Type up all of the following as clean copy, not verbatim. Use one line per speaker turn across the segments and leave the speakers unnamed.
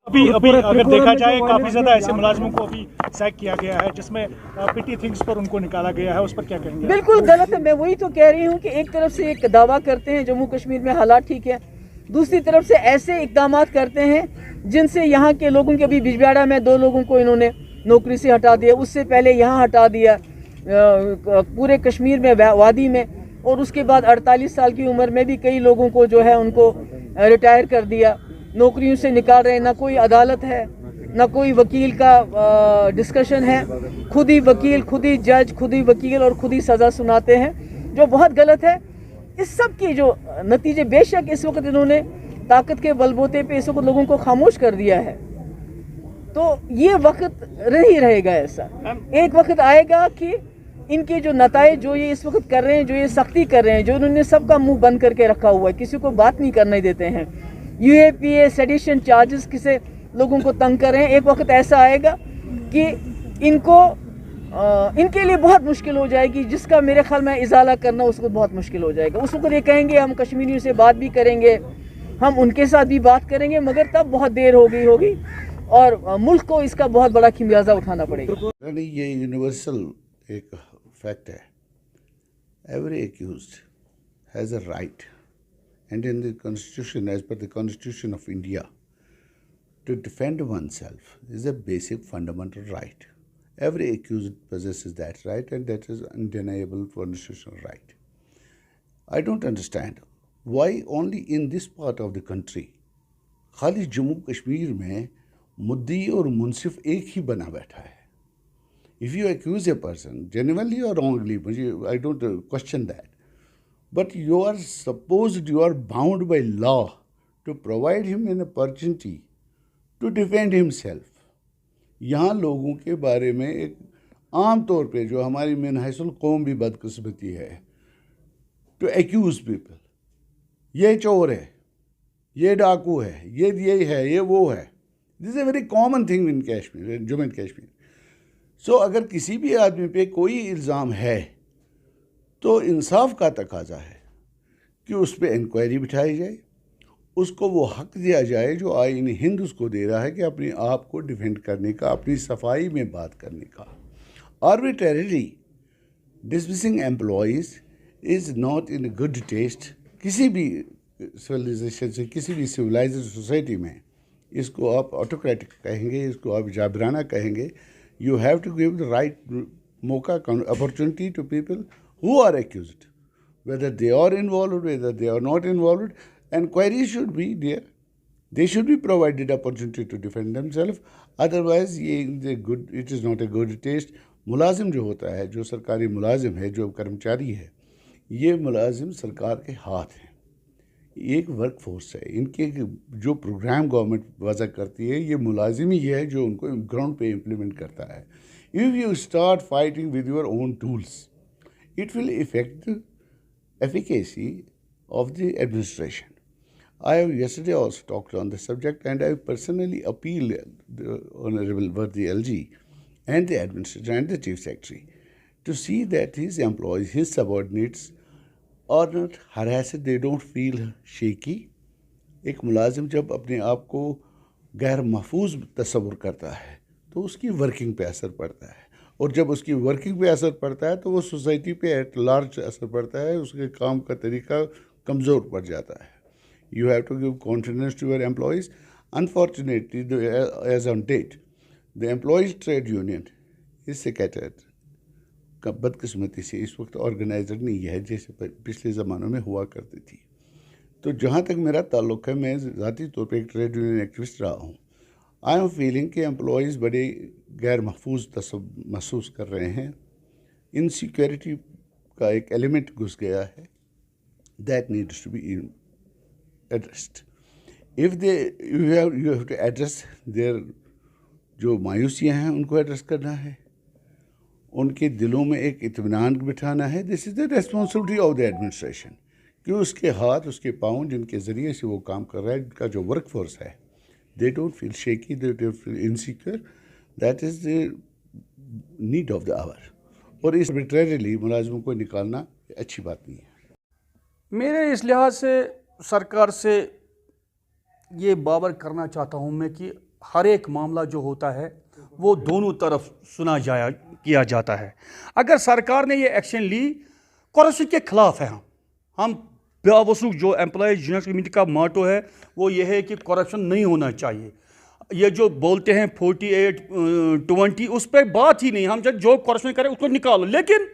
अभी अभी अगर देखा जाए काफ़ी ज़्यादा ऐसे मुलाजिमों को अभी सैक किया गया है जिसमें पिटी थिंग्स पर उनको निकाला गया है, उस पर क्या कहेंगे?
बिल्कुल गलत है। मैं वही तो कह रही हूँ कि एक तरफ से एक दावा करते हैं जम्मू कश्मीर में हालात ठीक है, दूसरी तरफ से ऐसे इकदाम करते हैं जिनसे यहाँ के लोगों के, अभी बिजबिहाड़ा में 2 लोगों को इन्होंने नौकरी से हटा दिया, उससे पहले यहाँ हटा दिया पूरे कश्मीर में वादी में, और उसके बाद 48 साल की उम्र में भी कई लोगों को जो है उनको रिटायर कर दिया, नौकरियों से निकाल रहे हैं। ना कोई अदालत है, ना कोई वकील का डिस्कशन है, खुद ही वकील, खुद ही जज, खुद ही वकील और खुद ही सज़ा सुनाते हैं, जो बहुत गलत है। इस सब की जो नतीजे, बेशक इस वक्त इन्होंने ताकत के बलबूते पे इस वक्त लोगों को खामोश कर दिया है, तो ये वक्त नहीं रहेगा ऐसा। एक वक्त आएगा कि इनके जो नताए जो ये इस वक्त कर रहे हैं, जो ये सख्ती कर रहे हैं, जो इन्होंने सबका मुंह बंद करके रखा हुआ है, किसी को बात नहीं करने देते हैं, यूएपीए सेडिशन चार्जेस किसे लोगों को तंग कर रहे हैं, एक वक्त ऐसा आएगा कि इनको इनके लिए बहुत मुश्किल हो जाएगी, जिसका मेरे ख्याल में इजाला करना उसको बहुत मुश्किल हो जाएगा। उस वक्त ये कहेंगे हम कश्मीरियों से बात भी करेंगे, हम उनके साथ भी बात करेंगे, मगर तब बहुत देर हो गई होगी और मुल्क को इसका बहुत बड़ा खमियाजा उठाना पड़ेगा।
नहीं, ये यूनिवर्सल एक फैक्ट है। Every accused has a right and in the constitution, as per the constitution of India, to defend oneself is a basic fundamental right. Every accused possesses that right, and that is undeniable constitutional right. I don't understand why only in this part of the country, खाली जम्मू कश्मीर में मुद्दी और मुंसिफ एक ही बना बैठा है. If you accuse a person genuinely or wrongly, I don't question that. But you are bound by law to provide him an opportunity to defend himself. यहाँ लोगों के बारे में एक आम तौर पे जो हमारी मिनहसुल कौम भी बदकिस्मती है, to accuse people, ये चोर है, ये डाकू है, ये है, ये वो है. This is a very common thing in Kashmir, in Jammu and Kashmir. So अगर किसी भी आदमी पे कोई इल्ज़ाम है तो इंसाफ का तकाजा है कि उस पर इंक्वायरी बिठाई जाए, उसको वो हक दिया जाए जो आईन हिंद उसको दे रहा है कि अपने आप को डिफेंड करने का, अपनी सफाई में बात करने का. Arbitrarily dismissing employees is not in good taste. किसी भी सिविलाइजेशन से, किसी भी सिविलाइज्ड सोसाइटी में इसको आप ऑटोक्रेटिक कहेंगे, इसको आप जाबराना कहेंगे. You have to give the right मौका, opportunity to people who are accused, whether they are involved, whether they are not involved. Inquiry should be there. They should be provided opportunity to defend themselves. Otherwise, it is not a good taste. मुलाजिम जो होता है, जो सरकारी मुलाजिम है, जो कर्मचारी है, ये मुलाजिम सरकार के हाथ हैं. एक वर्क फोर्स है. इनके जो प्रोग्राम गवर्नमेंट वज़ा करती है, ये मुलाजिम ही है जो उनको ग्राउंड पे इम्प्लीमेंट करता है. If you start fighting with your own tools, it will affect the efficacy of the administration. I have yesterday also talked on the subject, and I personally appealed the Honorable Vardi LG and the administrator and the chief secretary to see that his employees, his subordinates are not harassed, they don't feel shaky. एक मुलाजिम जब अपने आप को गैर महफूज तस्वुर करता है तो उसकी वर्किंग पे असर पड़ता है, और जब उसकी वर्किंग पे असर पड़ता है तो वो सोसाइटी पे एट लार्ज असर पड़ता है, उसके काम का तरीका कमज़ोर पड़ जाता है. You have to give confidence to your employees. Unfortunately as on date the employees trade union is secreted का बदकिस्मती से इस वक्त ऑर्गेनाइजर नहीं है जैसे पिछले ज़मानों में हुआ करती थी. तो जहाँ तक मेरा ताल्लुक़ है, मैं ज़ाती तौर पर एक ट्रेड यूनियन एक्टिविस्ट रहा हूँ. आई एम फीलिंग कि एम्प्लॉयज़ बड़े गैर महफूज महसूस कर रहे हैं. इनसिक्योरिटी का एक एलिमेंट घुस गया है. That needs to be addressed. If you have to address there जो मायूसियाँ हैं उनको एड्रेस करना है, उनके दिलों में एक इत्मीनान बिठाना है. This is the responsibility of the administration कि उसके हाथ, उसके पाँव जिनके ज़रिए से वो काम कर रहा है, उनका जो वर्क फोर्स है, they don't feel shaky, they don't feel insecure. That is the need of the hour. और इस arbitrarily मुलाजिमों को निकालना अच्छी बात नहीं है.
मेरे इस लिहाज से सरकार से ये बावर करना चाहता हूँ मैं कि हर एक मामला जो होता है वो दोनों तरफ किया जाता है। अगर सरकार ने ये एक्शन ली, करप्शन के खिलाफ है हम बेवसूख, जो एम्प्लॉयज यूनियन कमेटी का मोटो है वो ये है कि करप्शन नहीं होना चाहिए। ये जो बोलते हैं 48-20 उस पर बात ही नहीं, हम जो करप्शन करें उसको निकालो, लेकिन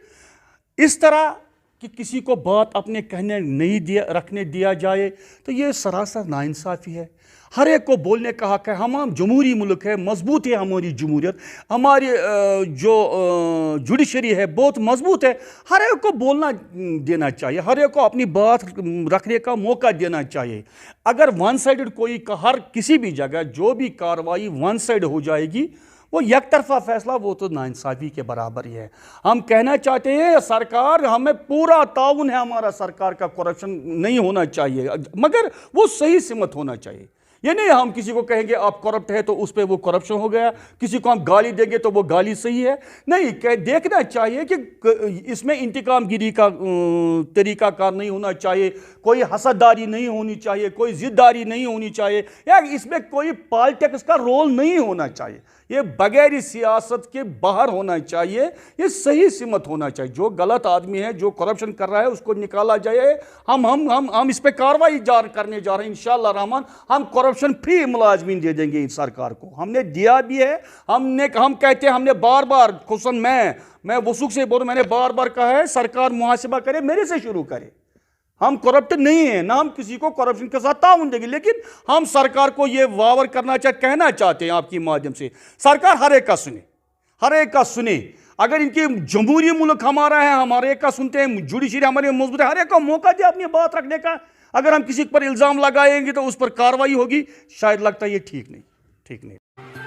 इस तरह कि किसी को बात अपने कहने नहीं रखने दिया जाए तो ये सरासर नाइंसाफ़ी है। हर एक को बोलने का हक है। हम जमहूरी मुल्क है, मजबूत है हमारी जमहूरियत, हमारी जो जुडिशरी है बहुत मजबूत है। हर एक को बोलना देना चाहिए, हर एक को अपनी बात रखने का मौका देना चाहिए। अगर वन साइडेड कोई हर किसी भी जगह जो भी कार्रवाई वन साइड हो जाएगी वो एक तरफा फैसला, वो तो नाइंसाफ़ी के बराबर ही है। हम कहना चाहते हैं सरकार, हमें पूरा ताउन है हमारा सरकार का, करप्शन नहीं होना चाहिए मगर वो सही सिमत होना चाहिए। ये नहीं हम किसी को कहेंगे आप करप्ट है तो उस पर वो करप्शन हो गया, किसी को हम गाली देंगे तो वो गाली सही है, नहीं। देखना चाहिए कि इसमें इंतकामगिरी का तरीकाकार नहीं होना चाहिए, कोई हसददारी नहीं होनी चाहिए, कोई जिद्दारी नहीं होनी चाहिए, या इसमें कोई पॉलिटिक्स का रोल नहीं होना चाहिए। ये बगैर सियासत के बाहर होना चाहिए, ये सही सिमत होना चाहिए। जो गलत आदमी है, जो करप्शन कर रहा है, उसको निकाला जाए। हम इस पे कार्रवाई करने जा रहे हैं इंशाअल्लाह रहमान। हम करप्शन फ्री मुलाजमीन दे देंगे इस सरकार को, हमने दिया भी है। हम कहते हैं, हमने बार बार खुसन मैं वसूख से बोल, मैंने बार बार कहा है सरकार मुहासिबा करे, मेरे से शुरू करे। हम करप्ट नहीं है ना, हम किसी को करप्शन के साथ ताउन देंगे, लेकिन हम सरकार को ये वावर कहना चाहते हैं आपके माध्यम से, सरकार हर एक का सुने, हर एक का सुने। अगर इनकी जमहूरी मुल्क हमारा है, हमारे एक का सुनते हैं, जुडिशरी हमारी मजबूत है, हर एक को मौका दे अपनी बात रखने का। अगर हम किसी पर इल्ज़ाम लगाएंगे तो उस पर कार्रवाई होगी, शायद लगता है ये ठीक नहीं।